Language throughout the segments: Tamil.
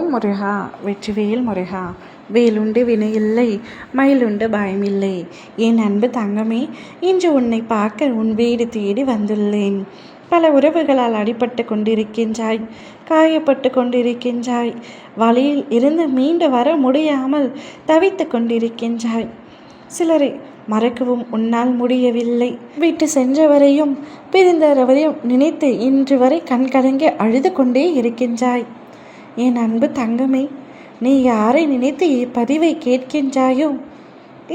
ஓம் முருகா, வெற்றிவேல் முருகா. வேலுண்டு வினையில்லை, மயிலுண்டு பயமில்லை. என் அன்பு தங்கமே, இன்று உன்னை பார்க்க உன் வீடு தேடி வந்துள்ளேன். பல உறவுகளால் அடிபட்டு கொண்டிருக்கின்றாய், காயப்பட்டு கொண்டிருக்கின்றாய். வழியில் இருந்து மீண்டு வர முடியாமல் தவித்து கொண்டிருக்கின்றாய். சிலரை மறக்கவும் உன்னால் முடியவில்லை. விட்டு சென்றவரையும் பிரிந்தவரையும் நினைத்து இன்று வரை கண்கலங்கி அழுது கொண்டே இருக்கின்றாய். என் அன்பு தங்கமே, நீ யாரை நினைத்து இப்பதிவை கேட்கின்றாயோ,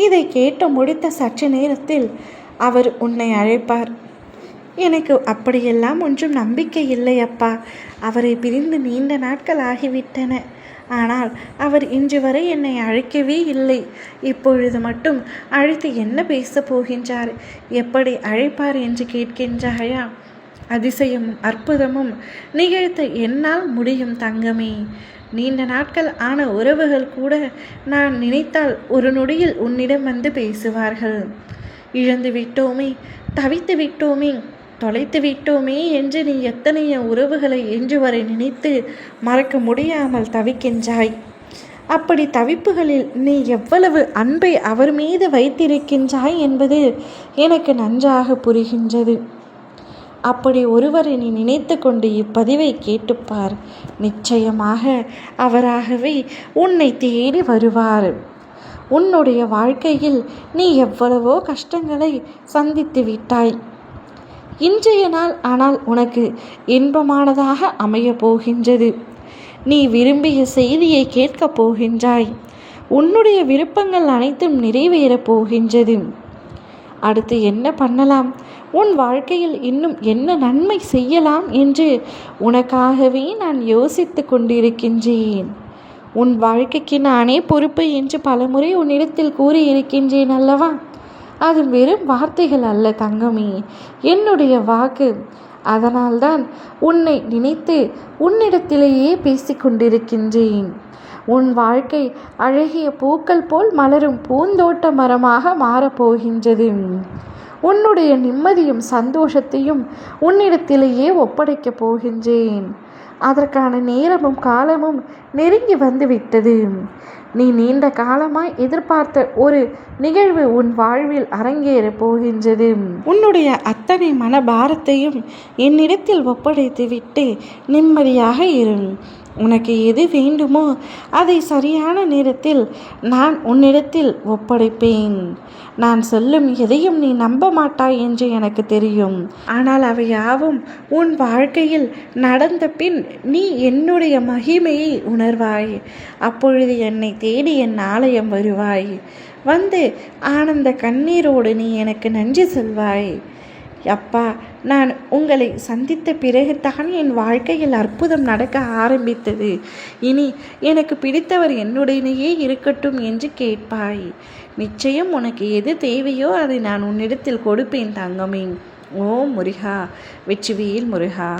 இதை கேட்டு முடித்த சற்று நேரத்தில் அவர் உன்னை அழைப்பார். எனக்கு அப்படியெல்லாம் ஒன்றும் நம்பிக்கை இல்லை அப்பா. அவரை பிரிந்து நீண்ட நாட்கள் ஆகிவிட்டன. ஆனால் அவர் இன்று வரை என்னை அழைக்கவே இல்லை. இப்பொழுது மட்டும் அழைத்து என்ன பேசப் போகின்றார், எப்படி அழைப்பார் என்று கேட்கின்றாயா? அதிசயமும் அற்புதமும் நிகழ்த்த என்னால் முடியும் தங்கமே. நீண்ட நாட்கள் ஆன உறவுகள் கூட நான் நினைத்தால் ஒரு நொடியில் உன்னிடம் வந்து பேசுவார்கள். இழந்து விட்டோமே, தவித்து விட்டோமே, தொலைத்து விட்டோமே என்று நீ எத்தனைய உறவுகளை இன்று வரை நினைத்து மறக்க முடியாமல் தவிக்கின்றாய். அப்படி தவிப்புகளில் நீ எவ்வளவு அன்பை அவர் மீது வைத்திருக்கின்றாய் என்பது எனக்கு நன்றாக புரிகின்றது. அப்படி ஒருவரை நீ நினைத்து கொண்டு இப்பதிவை கேட்டுப்பார். நிச்சயமாக அவராகவே உன்னை தேடி வருவார். உன்னுடைய வாழ்க்கையில் நீ எவ்வளவோ கஷ்டங்களை சந்தித்து விட்டாய். இன்றைய நாள் ஆனால் உனக்கு இன்பமானதாக அமைய போகின்றது. நீ விரும்பிய செய்தியை கேட்கப் போகின்றாய். உன்னுடைய விருப்பங்கள் அனைத்தும் நிறைவேறப் போகின்றது. அடுத்து என்ன பண்ணலாம், உன் வாழ்க்கையில் இன்னும் என்ன நன்மை செய்யலாம் என்று உனக்காகவே நான் யோசித்து கொண்டிருக்கின்றேன். உன் வாழ்க்கைக்கு நானே பொறுப்பு என்று பலமுறை உன்னிடத்தில் கூறியிருக்கின்றேன் அல்லவா? அது வெறும் வார்த்தைகள் அல்ல தங்கமே, என்னுடைய வாக்கு. அதனால்தான் உன்னை நினைத்து உன்னிடத்திலேயே பேசிக்கொண்டிருக்கின்றேன். உன் வாழ்க்கை அழகிய பூக்கள் போல் மலரும் பூந்தோட்ட மரமாக மாறப்போகின்றது. உன்னுடைய நிம்மதியும் சந்தோஷத்தையும் உன்னிடத்திலேயே ஒப்படைக்கப் போகின்றேன். அதற்கான நேரமும் காலமும் நெருங்கி வந்துவிட்டது. நீ நீண்ட காலமாய் எதிர்பார்த்த ஒரு நிகழ்வு உன் வாழ்வில் அரங்கேறப் போகின்றது. உன்னுடைய அத்தனை மனபாரத்தையும் என்னிடத்தில் ஒப்படைத்து விட்டு நிம்மதியாக இரு. உனக்கு எது வேண்டுமோ அதை சரியான நேரத்தில் நான் உன்னிடத்தில் ஒப்படைப்பேன். நான் சொல்லும் எதையும் நீ நம்ப மாட்டாய் என்று எனக்கு தெரியும். ஆனால் அவை யாவும் உன் வாழ்க்கையில் நடந்த பின் நீ என்னுடைய மகிமையை உணர்வாய். அப்பொழுது என்னை தேடி என் ஆலயம் வருவாய். வந்து ஆனந்த கண்ணீரோடு நீ எனக்கு நன்றி சொல்வாய். அப்பா, நான் உங்களை சந்தித்த பிறகு தான் என் வாழ்க்கையில் அற்புதம் நடக்க ஆரம்பித்தது. இனி எனக்கு பிடித்தவர் என்னுடனேயே இருக்கட்டும் என்று கேட்பாய். நிச்சயம் உனக்கு எது தேவையோ அதை நான் உன்னிடத்தில் கொடுப்பேன் தங்கமே. ஓம் முருகா, வெற்றிவேல் முருகா.